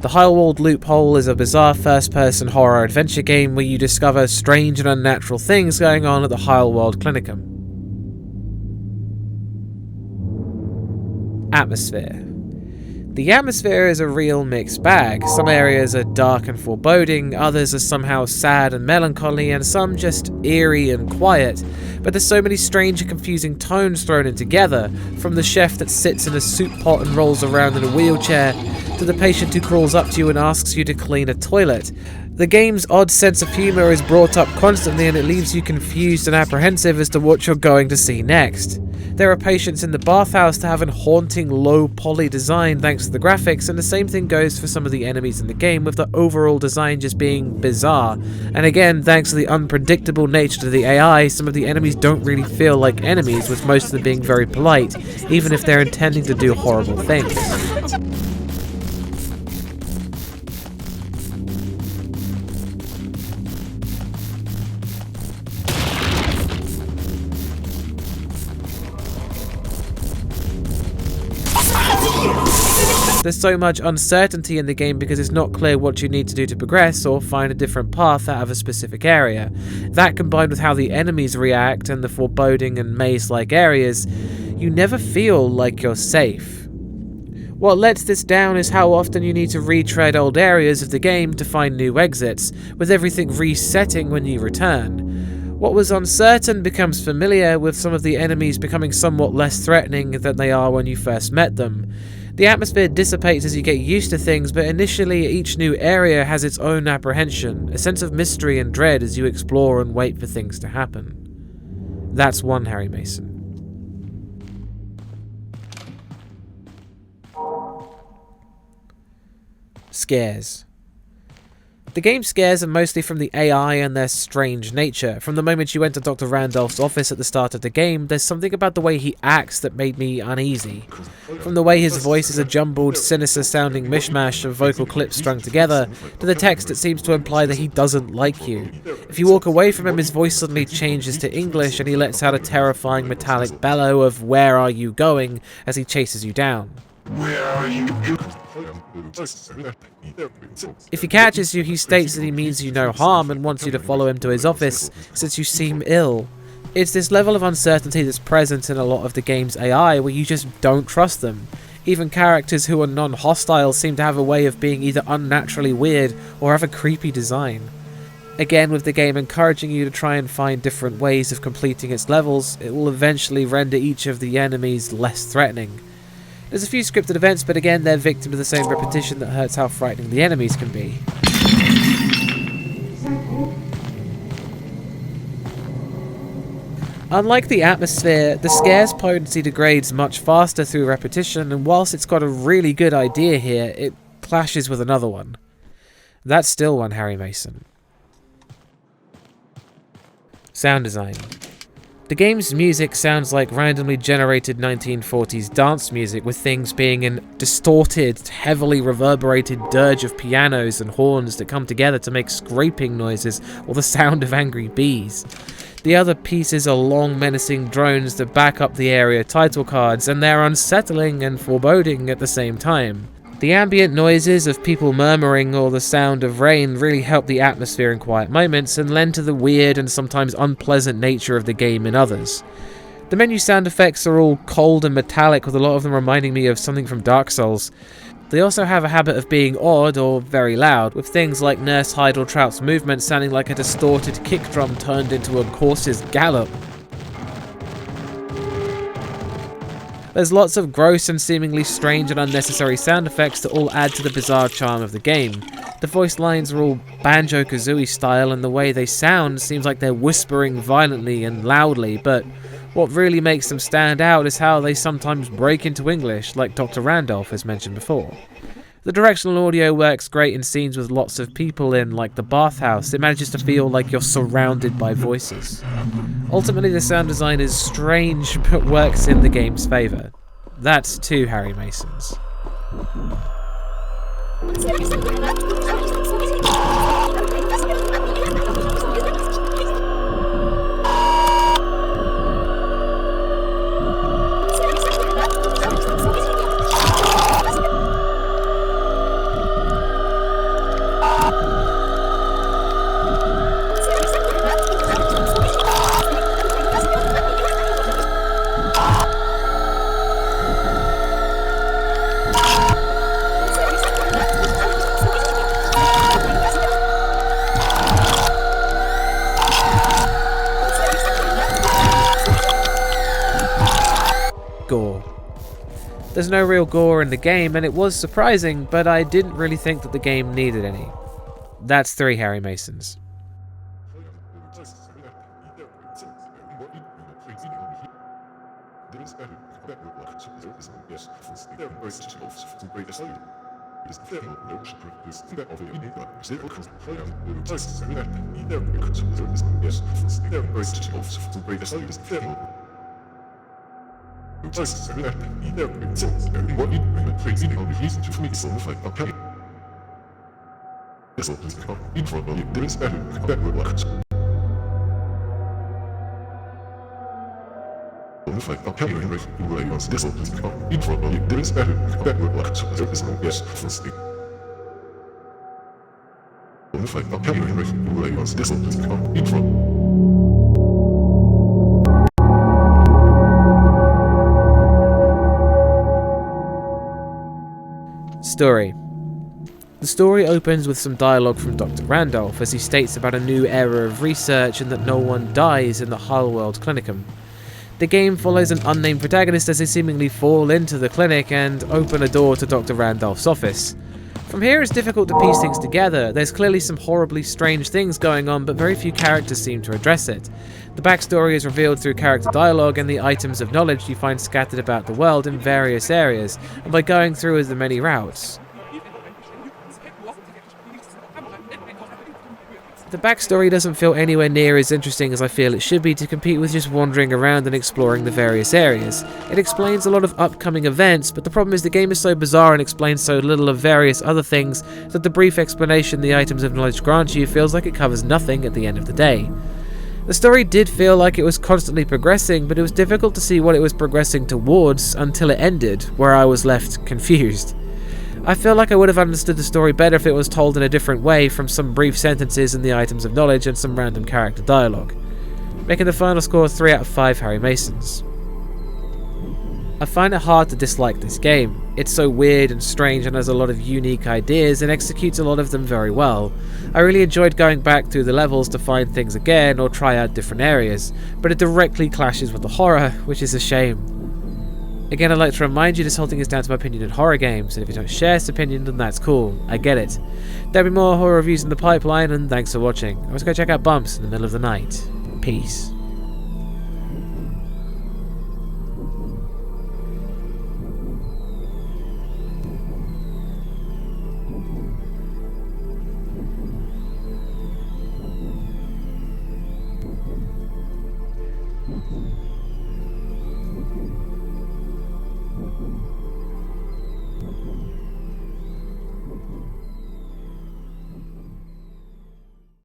The Heilwald Loophole is a bizarre first-person horror adventure game where you discover strange and unnatural things going on at the Heilwald Klinikum. Atmosphere. The atmosphere is a real mixed bag. Some areas are dark and foreboding, others are somehow sad and melancholy, and some just eerie and quiet. But there's so many strange and confusing tones thrown in together, from the chef that sits in a soup pot and rolls around in a wheelchair, to the patient who crawls up to you and asks you to clean a toilet. The game's odd sense of humour is brought up constantly, and it leaves you confused and apprehensive as to what you're going to see next. There are patients in the bathhouse that have a haunting low poly design thanks to the graphics, and the same thing goes for some of the enemies in the game, with the overall design just being bizarre. And again, thanks to the unpredictable nature to the AI, some of the enemies don't really feel like enemies, with most of them being very polite, even if they're intending to do horrible things. There's so much uncertainty in the game because it's not clear what you need to do to progress or find a different path out of a specific area. That, combined with how the enemies react and the foreboding and maze-like areas, you never feel like you're safe. What lets this down is how often you need to retread old areas of the game to find new exits, with everything resetting when you return. What was uncertain becomes familiar, with some of the enemies becoming somewhat less threatening than they are when you first met them. The atmosphere dissipates as you get used to things, but initially each new area has its own apprehension, a sense of mystery and dread as you explore and wait for things to happen. That's one Harry Mason. Scares. The game's scares are mostly from the AI and their strange nature. From the moment you enter Dr. Randolph's office at the start of the game, there's something about the way he acts that made me uneasy. From the way his voice is a jumbled, sinister-sounding mishmash of vocal clips strung together, to the text that seems to imply that he doesn't like you. If you walk away from him, his voice suddenly changes to English and he lets out a terrifying metallic bellow of "Where are you going?" as he chases you down. Where are you? If he catches you, he states that he means you no harm and wants you to follow him to his office since you seem ill. It's this level of uncertainty that's present in a lot of the game's AI where you just don't trust them. Even characters who are non-hostile seem to have a way of being either unnaturally weird or have a creepy design. Again, with the game encouraging you to try and find different ways of completing its levels, it will eventually render each of the enemies less threatening. There's a few scripted events, but again, they're victim to the same repetition that hurts how frightening the enemies can be. Unlike the atmosphere, the scare's potency degrades much faster through repetition, and whilst it's got a really good idea here, it clashes with another one. That's still one Harry Mason. Sound design. The game's music sounds like randomly generated 1940s dance music, with things being a distorted, heavily reverberated dirge of pianos and horns that come together to make scraping noises or the sound of angry bees. The other pieces are long, menacing drones that back up the area title cards, and they're unsettling and foreboding at the same time. The ambient noises of people murmuring or the sound of rain really help the atmosphere in quiet moments and lend to the weird and sometimes unpleasant nature of the game in others. The menu sound effects are all cold and metallic, with a lot of them reminding me of something from Dark Souls. They also have a habit of being odd or very loud, with things like Nurse Heideltraut's movement sounding like a distorted kick drum turned into a horse's gallop. There's lots of gross and seemingly strange and unnecessary sound effects that all add to the bizarre charm of the game. The voice lines are all Banjo-Kazooie style, and the way they sound seems like they're whispering violently and loudly, but what really makes them stand out is how they sometimes break into English, like Dr. Randolph has mentioned before. The directional audio works great in scenes with lots of people in, like the bathhouse. It manages to feel like you're surrounded by voices. Ultimately, the sound design is strange, but works in the game's favour. That's 2 Harry Masons. There's no real gore in the game, and it was surprising, but I didn't really think that the game needed any. That's 3 Harry Masons. Story. The story opens with some dialogue from Dr. Randolph as he states about a new era of research and that no one dies in the Heilwald Klinikum. The game follows an unnamed protagonist as they seemingly fall into the clinic and open a door to Dr. Randolph's office. From here, it's difficult to piece things together. There's clearly some horribly strange things going on, but very few characters seem to address it. The backstory is revealed through character dialogue and the items of knowledge you find scattered about the world in various areas, and by going through the many routes. The backstory doesn't feel anywhere near as interesting as I feel it should be to compete with just wandering around and exploring the various areas. It explains a lot of upcoming events, but the problem is the game is so bizarre and explains so little of various other things that the brief explanation the items of knowledge grant you feels like it covers nothing at the end of the day. The story did feel like it was constantly progressing, but it was difficult to see what it was progressing towards until it ended, where I was left confused. I feel like I would have understood the story better if it was told in a different way from some brief sentences in the items of knowledge and some random character dialogue. Making the final score 3 out of 5 Harry Masons. I find it hard to dislike this game. It's so weird and strange and has a lot of unique ideas and executes a lot of them very well. I really enjoyed going back through the levels to find things again or try out different areas, but it directly clashes with the horror, which is a shame. Again, I'd like to remind you this whole thing is down to my opinion in horror games, and if you don't share this opinion, then that's cool. I get it. There'll be more horror reviews in the pipeline, and thanks for watching. I was going to check out Bumps in the middle of the night. Peace.